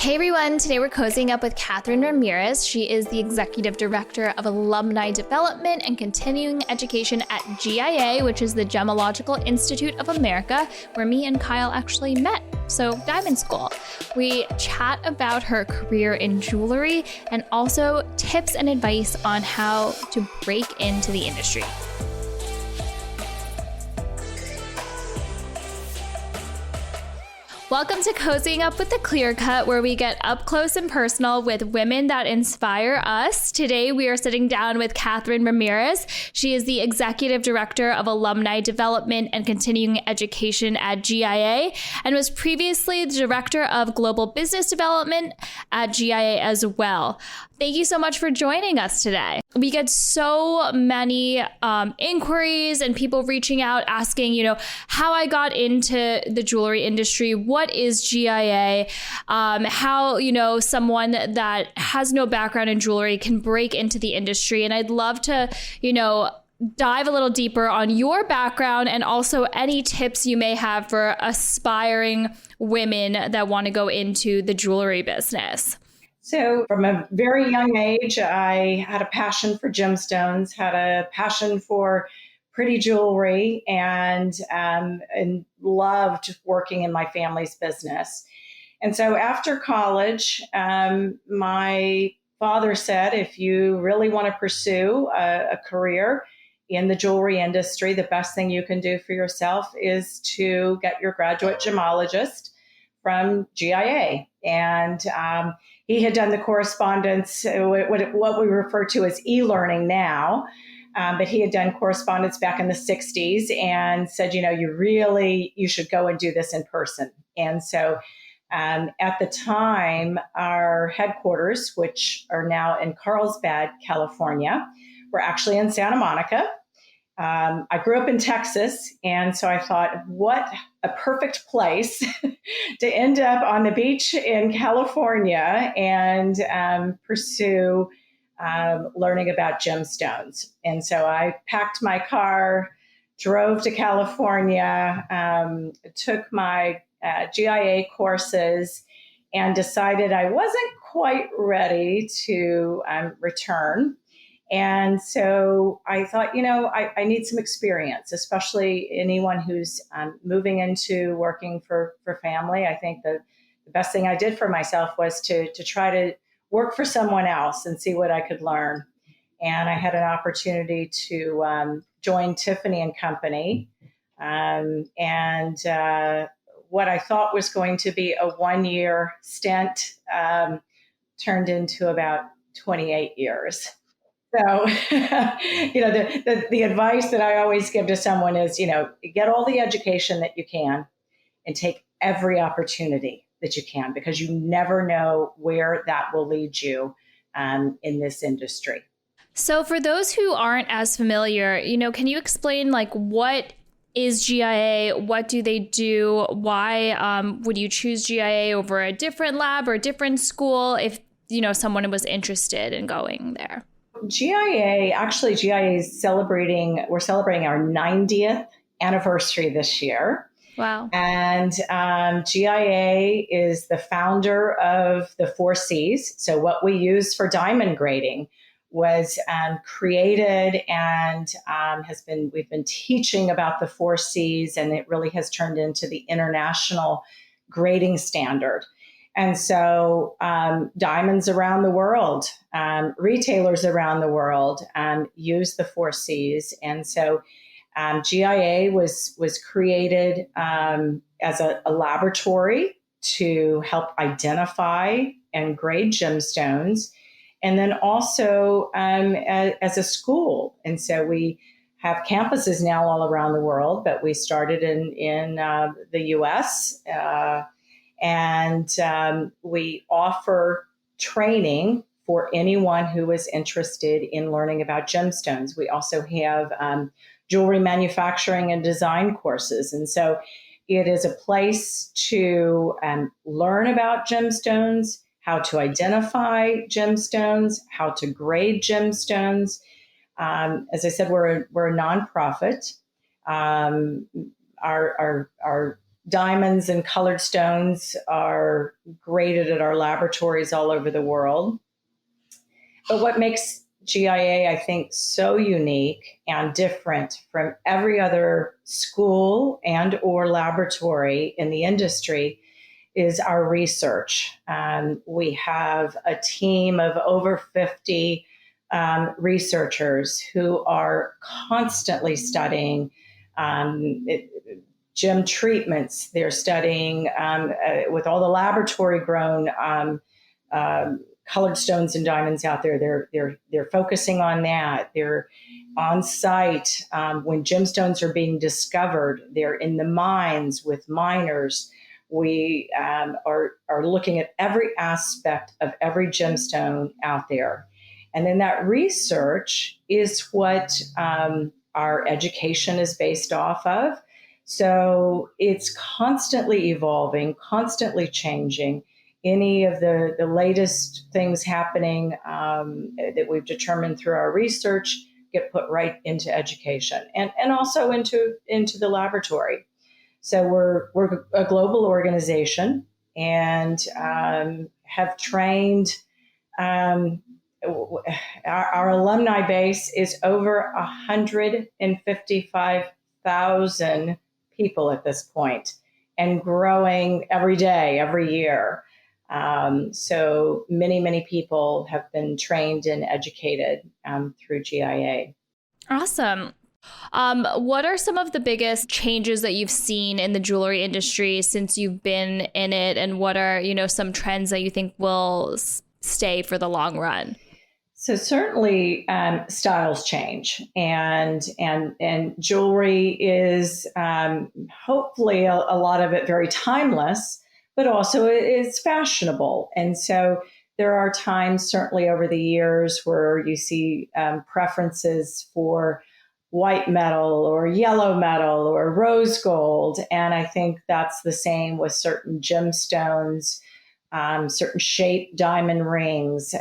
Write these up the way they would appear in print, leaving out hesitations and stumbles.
Hey everyone, today we're cozying up with Catherine Ramirez. She is the Executive Director of Alumni Development and Continuing Education at GIA, which is the Gemological Institute of America, where me and Kyle actually met. So Diamond School. We chat about her career in jewelry and also tips and advice on how to break into the industry. Welcome to Cozying Up with the Clear Cut, where we get up close and personal with women that inspire us. Today, we are sitting down with Catherine Ramirez. She is the Executive Director of Alumni Development and Continuing Education at GIA and was previously the Director of Global Business Development at GIA as well. Thank you so much for joining us today. We get so many inquiries and people reaching out asking, how I got into the jewelry industry. What is GIA? How, someone that has no background in jewelry can break into the industry. And I'd love to, dive a little deeper on your background and also any tips you may have for aspiring women that want to go into the jewelry business. So from a very young age, I had a passion for gemstones, had a passion for pretty jewelry, and loved working in my family's business. And so after college, my father said, if you really want to pursue a career in the jewelry industry, the best thing you can do for yourself is to get your graduate gemologist from GIA. And he had done the correspondence, what we refer to as e-learning now, but he had done correspondence back in the 60s and said, you should go and do this in person. And so at the time, our headquarters, which are now in Carlsbad, California, were actually in Santa Monica. I grew up in Texas, and so I thought, what a perfect place to end up on the beach in California and pursue learning about gemstones. And so I packed my car, drove to California, took my GIA courses, and decided I wasn't quite ready to return. And so I thought, I need some experience, especially anyone who's moving into working for family. I think the best thing I did for myself was to try to work for someone else and see what I could learn. And I had an opportunity to join Tiffany and Company. And what I thought was going to be a 1-year stint turned into about 28 years. So, the advice that I always give to someone is, get all the education that you can and take every opportunity that you can, because you never know where that will lead you in this industry. So for those who aren't as familiar, can you explain what is GIA? What do they do? Why would you choose GIA over a different lab or a different school if, someone was interested in going there? GIA is we're celebrating our 90th anniversary this year. Wow. And GIA is the founder of the 4 C's. So what we use for diamond grading was created and we've been teaching about the 4 C's, and it really has turned into the international grading standard. And so diamonds around the world, retailers around the world use the 4 C's. And so GIA was created as a laboratory to help identify and grade gemstones, and then also as a school. And so we have campuses now all around the world, but we started in the U.S., and we offer training for anyone who is interested in learning about gemstones. We also have jewelry manufacturing and design courses. And so it is a place to learn about gemstones, how to identify gemstones, how to grade gemstones. As I said, we're a nonprofit. Our diamonds and colored stones are graded at our laboratories all over the world. But what makes GIA, I think, so unique and different from every other school and or laboratory in the industry is our research. We have a team of over 50 researchers who are constantly studying gem treatments. They're studying with all the laboratory grown colored stones and diamonds out there. They're focusing on that. They're on site when gemstones are being discovered. They're in the mines with miners. We are looking at every aspect of every gemstone out there. And then that research is what our education is based off of. So it's constantly evolving, constantly changing. Any of the latest things happening that we've determined through our research get put right into education and also into the laboratory. So we're a global organization and have trained. Our alumni base is over 155,000 people at this point and growing every day, every year. So many people have been trained and educated through GIA. Awesome. What are some of the biggest changes that you've seen in the jewelry industry since you've been in it? And what are, some trends that you think will stay for the long run? So certainly styles change and jewelry is hopefully a lot of it very timeless, but also it's fashionable. And so there are times certainly over the years where you see preferences for white metal or yellow metal or rose gold. And I think that's the same with certain gemstones, certain shaped diamond rings.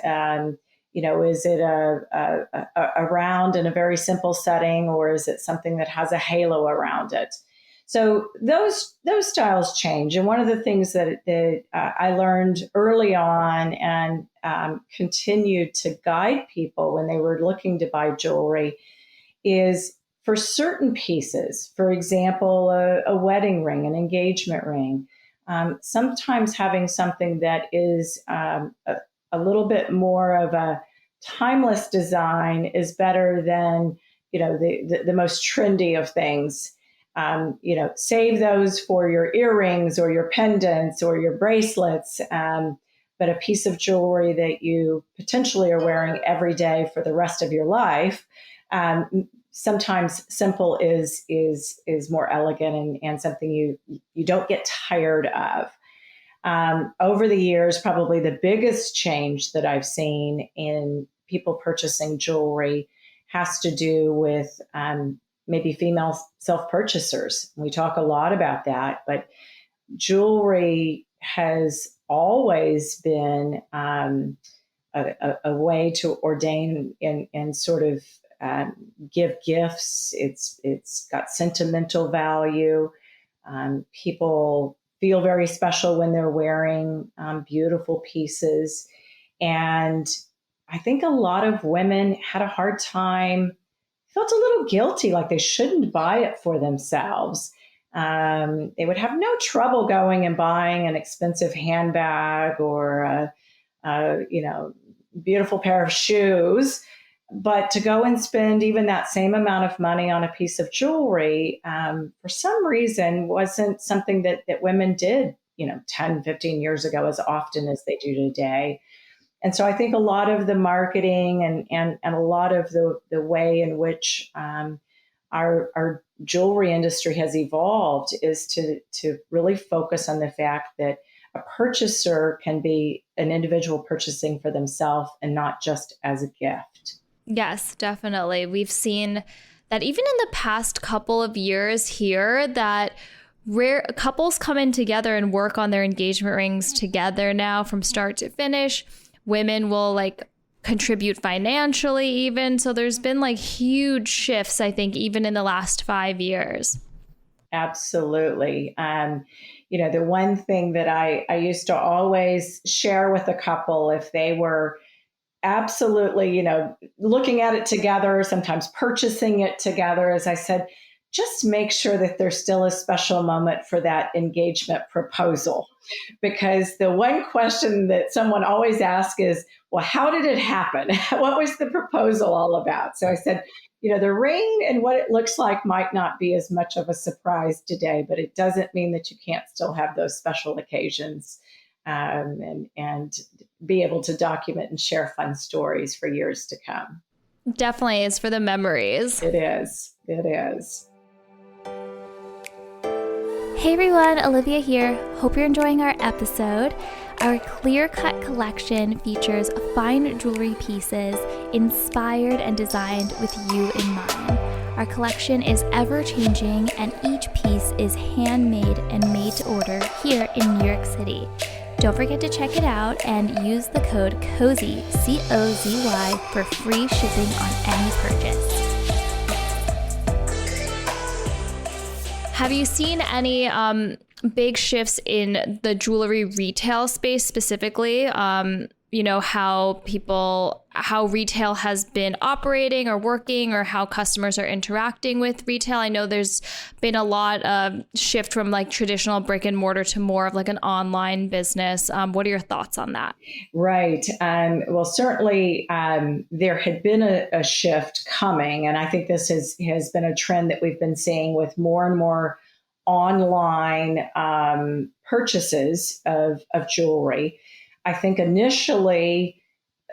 Is it a round in a very simple setting, or is it something that has a halo around it? So those styles change. And one of the things that I learned early on and continued to guide people when they were looking to buy jewelry is for certain pieces, for example, a wedding ring, an engagement ring, sometimes having something that is a little bit more of a timeless design is better than, the most trendy of things. Save those for your earrings or your pendants or your bracelets. But a piece of jewelry that you potentially are wearing every day for the rest of your life, sometimes simple is more elegant and something you don't get tired of. Over the years, probably the biggest change that I've seen in people purchasing jewelry has to do with maybe female self-purchasers. We talk a lot about that, but jewelry has always been a way to ordain and sort of give gifts. It's got sentimental value. People feel very special when they're wearing beautiful pieces. And I think a lot of women had a hard time, felt a little guilty, like they shouldn't buy it for themselves. They would have no trouble going and buying an expensive handbag or a beautiful pair of shoes. But to go and spend even that same amount of money on a piece of jewelry, for some reason, wasn't something that women did, 10, 15 years ago as often as they do today. And so I think a lot of the marketing and a lot of the way in which our jewelry industry has evolved is to really focus on the fact that a purchaser can be an individual purchasing for themselves and not just as a gift. Yes, definitely. We've seen that even in the past couple of years here that rare couples come in together and work on their engagement rings together now from start to finish. Women will contribute financially even. So there's been huge shifts, I think, even in the last 5 years. Absolutely. The one thing that I used to always share with a couple if they were absolutely, looking at it together, sometimes purchasing it together, as I said, just make sure that there's still a special moment for that engagement proposal. Because the one question that someone always asks is, well, how did it happen? What was the proposal all about? So I said, the ring and what it looks like might not be as much of a surprise today, but it doesn't mean that you can't still have those special occasions, and be able to document and share fun stories for years to come. Definitely is for the memories. It is. It is. Hey everyone, Olivia here. Hope you're enjoying our episode. Our Clear Cut collection features fine jewelry pieces inspired and designed with you in mind. Our collection is ever-changing and each piece is handmade and made to order here in New York City. Don't forget to check it out and use the code COZY, COZY, for free shipping on any purchase. Have you seen any big shifts in the jewelry retail space specifically? How retail has been operating or working, or how customers are interacting with retail? I know there's been a lot of shift from like traditional brick and mortar to more of like an online business. What are your thoughts on that? Right. Well, certainly there had been a shift coming, and I think this has been a trend that we've been seeing with more and more online purchases of jewelry. I think initially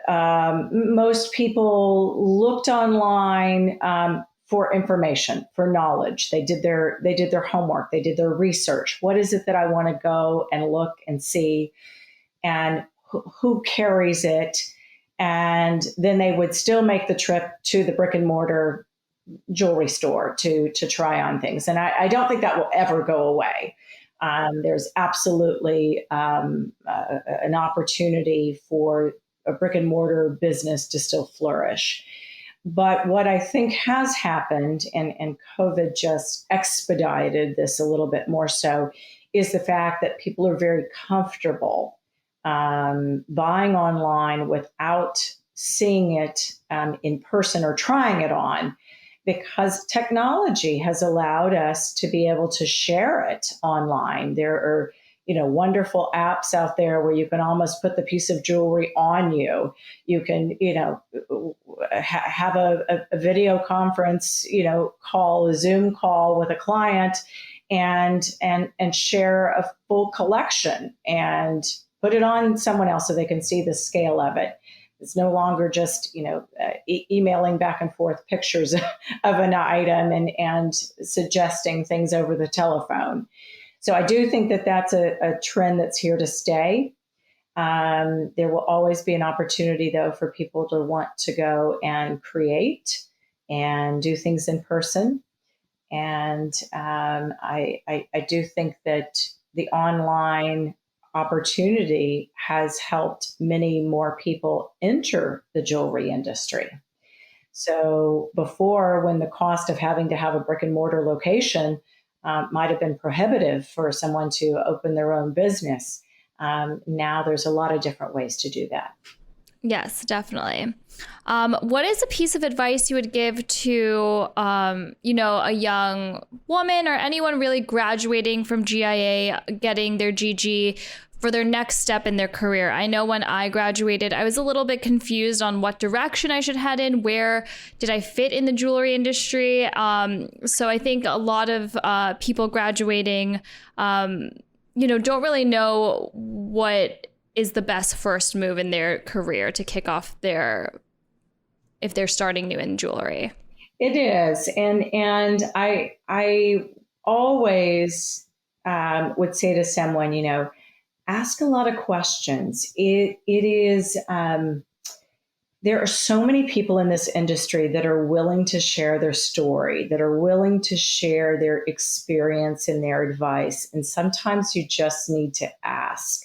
most people looked online for information, for knowledge. They did their homework, they did their research. What is it that I want to go and look and see, and who carries it? And then they would still make the trip to the brick and mortar jewelry store to try on things. And I don't think that will ever go away. There's absolutely an opportunity for a brick and mortar business to still flourish. But what I think has happened, and COVID just expedited this a little bit more so, is the fact that people are very comfortable buying online without seeing it in person or trying it on, because technology has allowed us to be able to share it online. There are, wonderful apps out there where you can almost put the piece of jewelry on you. You can, have a video conference, call, a Zoom call with a client, and share a full collection and put it on someone else so they can see the scale of it. It's no longer just, emailing back and forth pictures of an item and suggesting things over the telephone. So I do think that that's a trend that's here to stay. There will always be an opportunity, though, for people to want to go and create and do things in person. And I do think that the online opportunity has helped many more people enter the jewelry industry. So before, when the cost of having to have a brick and mortar location might have been prohibitive for someone to open their own business, now there's a lot of different ways to do that. Yes, definitely. What is a piece of advice you would give to, a young woman or anyone really graduating from GIA, getting their GG for their next step in their career? I know when I graduated, I was a little bit confused on what direction I should head in. Where did I fit in the jewelry industry? So I think a lot of people graduating, don't really know what is the best first move in their career to kick off if they're starting new in jewelry. It is. And I always would say to someone, ask a lot of questions. It is, there are so many people in this industry that are willing to share their story, that are willing to share their experience and their advice. And sometimes you just need to ask.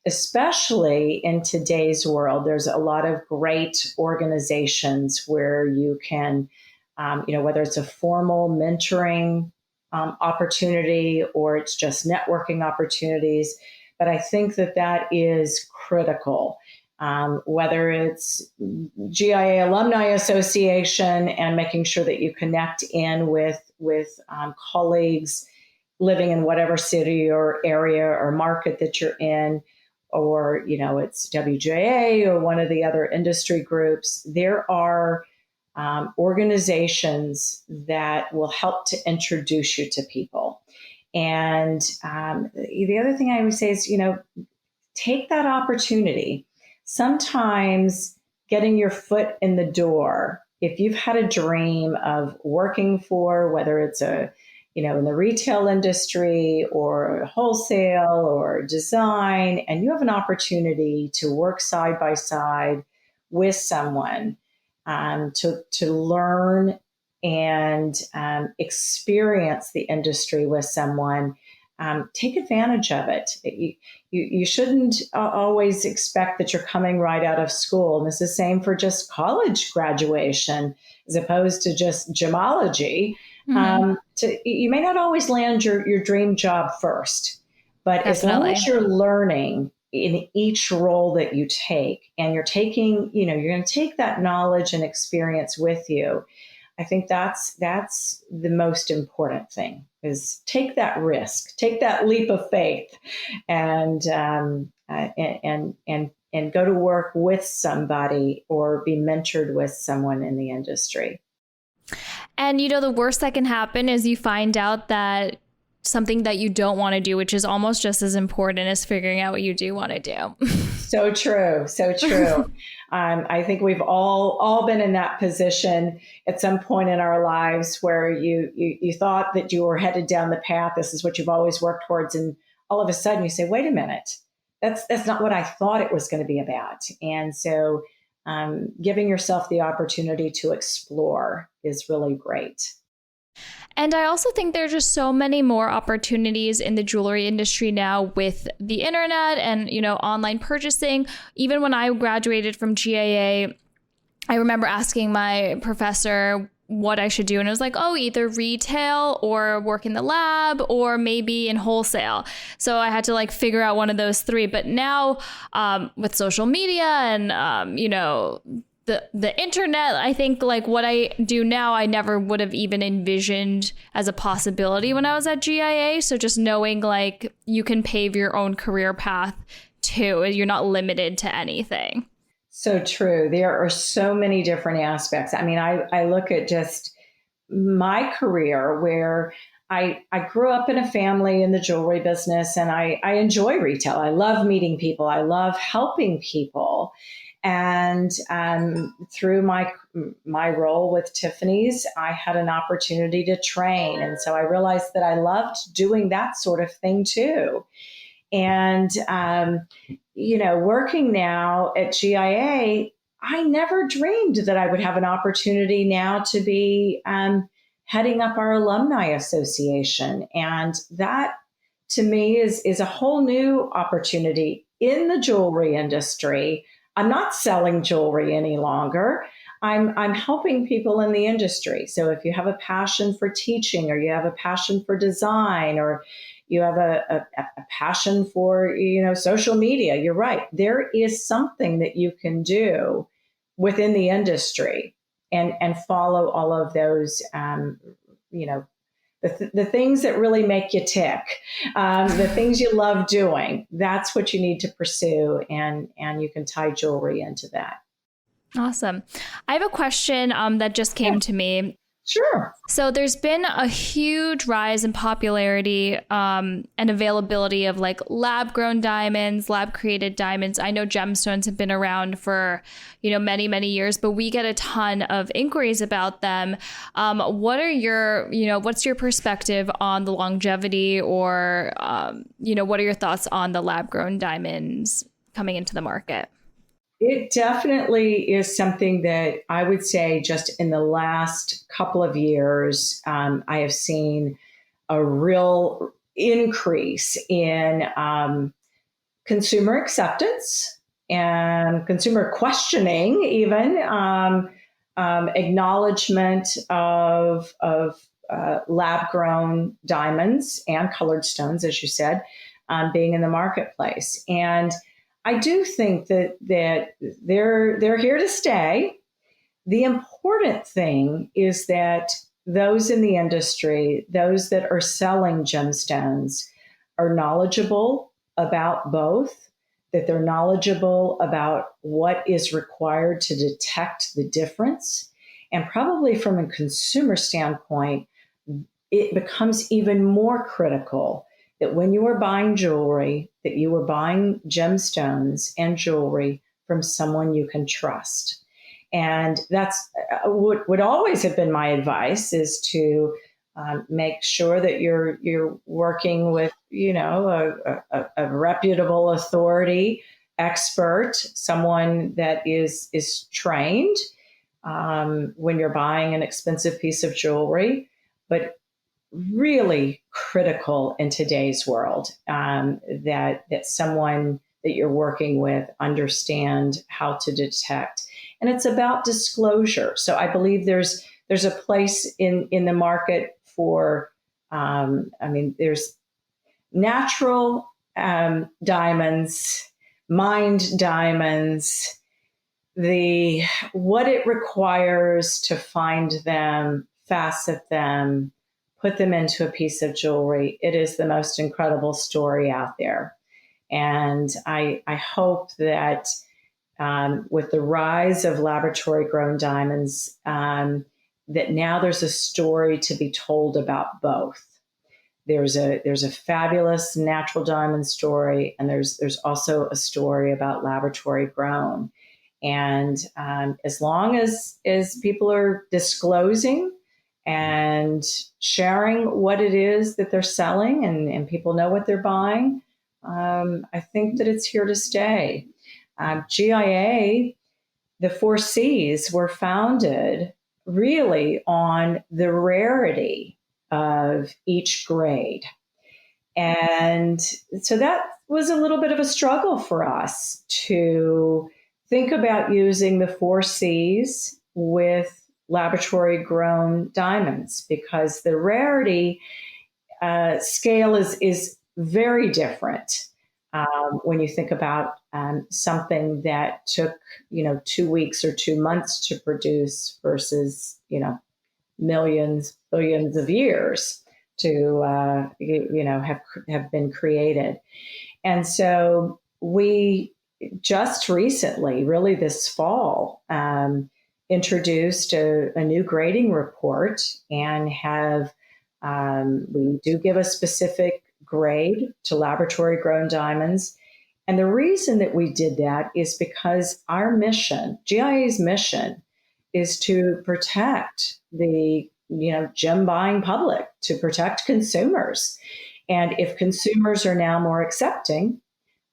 Especially in today's world, there's a lot of great organizations where you can, whether it's a formal mentoring opportunity or it's just networking opportunities. But I think that is critical. Whether it's GIA Alumni Association and making sure that you connect in with colleagues living in whatever city or area or market that you're in, or it's WJA or one of the other industry groups. There are organizations that will help to introduce you to people. And the other thing I would say is, take that opportunity. Sometimes getting your foot in the door, if you've had a dream of working for, whether it's in the retail industry or wholesale or design, and you have an opportunity to work side by side with someone, to learn and experience the industry with someone, take advantage of it. You shouldn't always expect that you're coming right out of school. And this is the same for just college graduation, as opposed to just gemology. Mm-hmm. You may not always land your dream job first, but as long Definitely. as you're learning in each role that you take, and you're going to take that knowledge and experience with you, I think that's the most important thing, is take that risk, take that leap of faith, and go to work with somebody or be mentored with someone in the industry. And the worst that can happen is you find out that something that you don't want to do, which is almost just as important as figuring out what you do want to do. So true. So true. I think we've all been in that position at some point in our lives where you thought that you were headed down the path. This is what you've always worked towards. And all of a sudden you say, wait a minute, that's not what I thought it was going to be about. And so giving yourself the opportunity to explore is really great. And I also think there are just so many more opportunities in the jewelry industry now with the internet and, online purchasing. Even when I graduated from GIA, I remember asking my professor what I should do. And it was like, either retail or work in the lab or maybe in wholesale. So I had to figure out one of those three. But now with social media and, the internet, I think what I do now, I never would have even envisioned as a possibility when I was at GIA. So just knowing you can pave your own career path too. You're not limited to anything. So true. There are so many different aspects. I mean, I look at just my career where I grew up in a family in the jewelry business, and I enjoy retail. I love meeting people. I love helping people. And through my role with Tiffany's, I had an opportunity to train. And so I realized that I loved doing that sort of thing too. And, working now at GIA, I never dreamed that I would have an opportunity now to be heading up our alumni association. And that to me is a whole new opportunity in the jewelry industry. I'm not selling jewelry any longer. I'm helping people in the industry. So if you have a passion for teaching, or you have a passion for design, or you have a passion for social media, you're right. There is something that you can do within the industry and follow all of those the things that really make you tick, the things you love doing. That's what you need to pursue, and you can tie jewelry into that. Awesome. I have a question that just came to me. Sure. So there's been a huge rise in popularity and availability of lab grown diamonds, lab created diamonds. I know gemstones have been around for, many, many years, but we get a ton of inquiries about them. What's your perspective on the longevity, or, what are your thoughts on the lab grown diamonds coming into the market? It definitely is something that I would say just in the last couple of years, I have seen a real increase in consumer acceptance and consumer questioning, even acknowledgement of lab-grown diamonds and colored stones, as you said, being in the marketplace. And I do think that they're here to stay. The important thing is that those in the industry, those that are selling gemstones, are knowledgeable about both, that they're knowledgeable about what is required to detect the difference. And probably from a consumer standpoint, it becomes even more critical that when you are buying jewelry, that you are buying gemstones and jewelry from someone you can trust. And that's what would always have been my advice, is to make sure that you're working with, a reputable authority, expert, someone that is trained when you're buying an expensive piece of jewelry. But really critical in today's world, that someone that you're working with understand how to detect. And it's about disclosure. So I believe there's a place in the market for, there's natural diamonds, mined diamonds, what it requires to find them, facet them, put them into a piece of jewelry. It is the most incredible story out there. And I hope that with the rise of laboratory-grown diamonds, that now there's a story to be told about both. There's a fabulous natural diamond story, and there's also a story about laboratory-grown. And as long as people are disclosing and sharing what it is that they're selling, and people know what they're buying, I think that it's here to stay. GIA, the 4Cs, were founded really on the rarity of each grade. And so that was a little bit of a struggle for us to think about using the 4Cs with laboratory grown diamonds, because the rarity scale is very different when you think about something that took 2 weeks or 2 months to produce versus millions, billions of years to have been created. And so we just recently, really this fall, introduced a new grading report, and we do give a specific grade to laboratory grown diamonds. And the reason that we did that is because our mission, GIA's mission, is to protect the gem buying public, to protect consumers. And if consumers are now more accepting,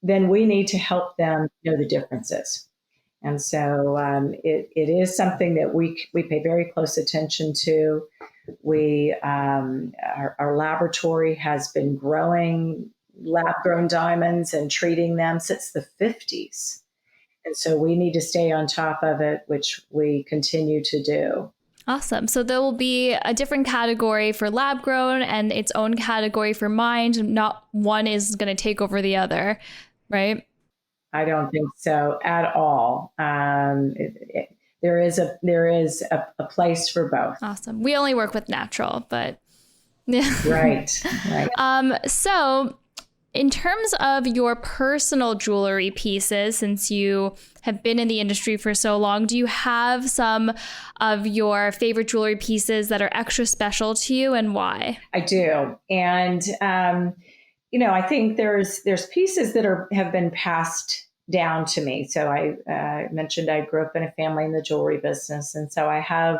then we need to help them know the differences. And so it is something that we pay very close attention to. Our laboratory has been growing lab-grown diamonds and treating them since the 50s. And so we need to stay on top of it, which we continue to do. Awesome. So there will be a different category for lab grown and its own category for mined. Not one is going to take over the other, right? I don't think so at all. There is a place for both. Awesome. We only work with natural, but yeah. Right. So in terms of your personal jewelry pieces, since you have been in the industry for so long, do you have some of your favorite jewelry pieces that are extra special to you, and why? I do. And, I think there's pieces that have been passed down to me. So I mentioned I grew up in a family in the jewelry business. And so I have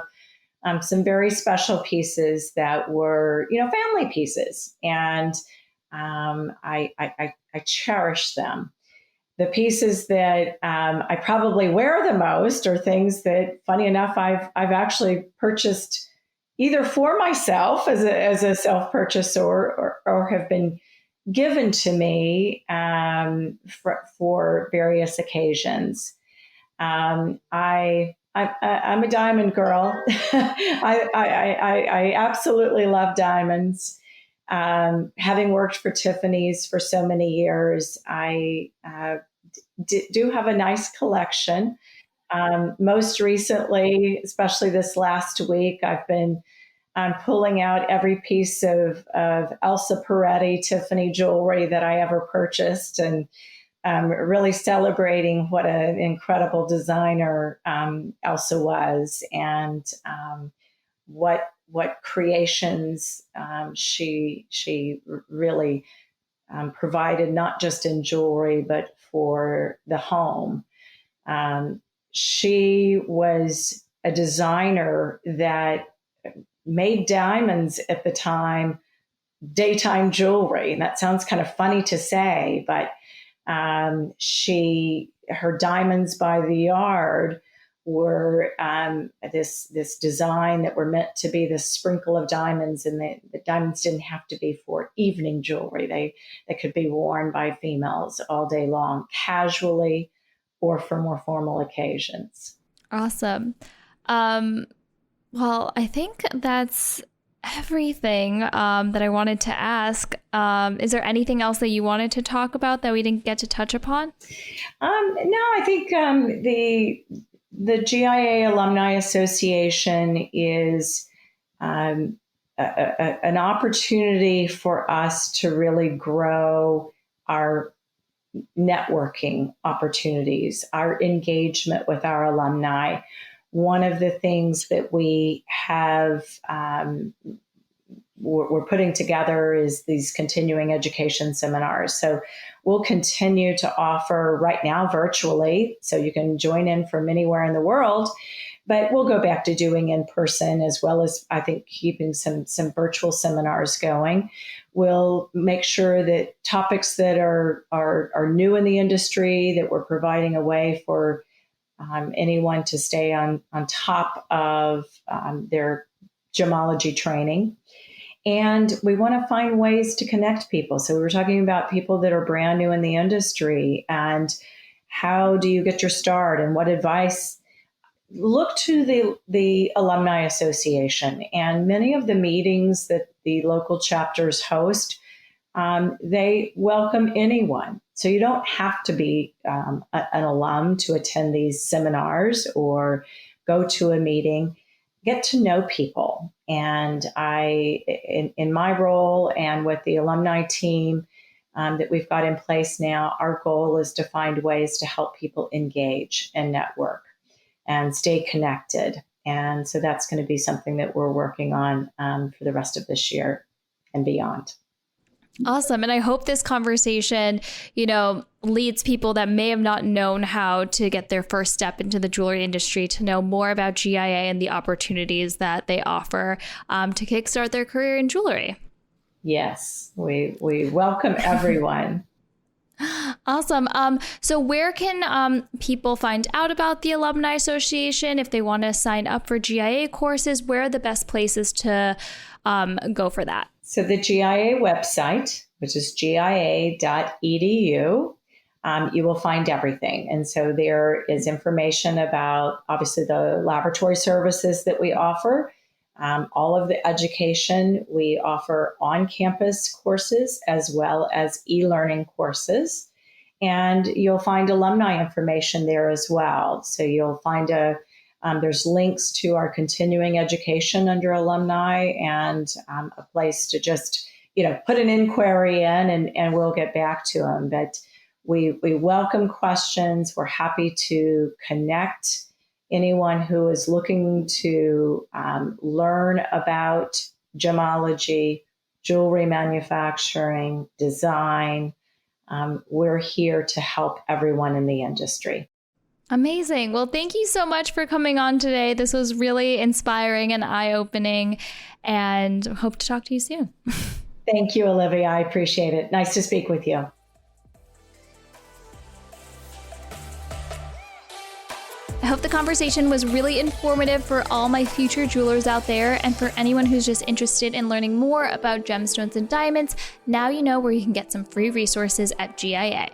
some very special pieces that were, family pieces. And I cherish them. The pieces that I probably wear the most are things that, funny enough, I've actually purchased either for myself as a self-purchase or have been given to me for various occasions. I I'm a diamond girl. I absolutely love diamonds. Having worked for Tiffany's for so many years, I do have a nice collection. Most recently, especially this last week, I've been pulling out every piece of Elsa Peretti Tiffany jewelry that I ever purchased, and really celebrating what an incredible designer Elsa was, and what creations she really provided, not just in jewelry but for the home. She was a designer that made diamonds at the time daytime jewelry. And that sounds kind of funny to say, but her diamonds by the yard were this design that were meant to be this sprinkle of diamonds, and the diamonds didn't have to be for evening jewelry. They could be worn by females all day long, casually or for more formal occasions. Awesome. Well, I think that's everything that I wanted to ask. Is there anything else that you wanted to talk about that we didn't get to touch upon? No, I think the GIA Alumni Association is an opportunity for us to really grow our networking opportunities, our engagement with our alumni. One of the things that we have we're putting together is these continuing education seminars. So we'll continue to offer right now virtually, so you can join in from anywhere in the world, but we'll go back to doing in person, as well as I think keeping some virtual seminars going. We'll make sure that topics that are new in the industry, that we're providing a way for anyone to stay on top of their gemology training. And we want to find ways to connect people. So we were talking about people that are brand new in the industry, and how do you get your start, and what advice? Look to the Alumni Association, and many of the meetings that the local chapters host, they welcome anyone. So you don't have to be an alum to attend these seminars or go to a meeting. Get to know people. And in my role and with the alumni team that we've got in place now, our goal is to find ways to help people engage and network and stay connected. And so that's going to be something that we're working on for the rest of this year and beyond. Awesome. And I hope this conversation, leads people that may have not known how to get their first step into the jewelry industry to know more about GIA and the opportunities that they offer to kickstart their career in jewelry. Yes, we welcome everyone. Awesome. So where can people find out about the Alumni Association if they want to sign up for GIA courses? Where are the best places to go for that? So the GIA website, which is gia.edu, you will find everything. And so there is information about, obviously, the laboratory services that we offer, all of the education. We offer on-campus courses as well as e-learning courses. And you'll find alumni information there as well. So you'll find there's links to our continuing education under alumni, and a place to just, put an inquiry in, and we'll get back to them. But we welcome questions. We're happy to connect anyone who is looking to learn about gemology, jewelry manufacturing, design. We're here to help everyone in the industry. Amazing. Well, thank you so much for coming on today. This was really inspiring and eye-opening, and hope to talk to you soon. Thank you, Olivia. I appreciate it. Nice to speak with you. I hope the conversation was really informative for all my future jewelers out there, and for anyone who's just interested in learning more about gemstones and diamonds. Now you know where you can get some free resources at GIA.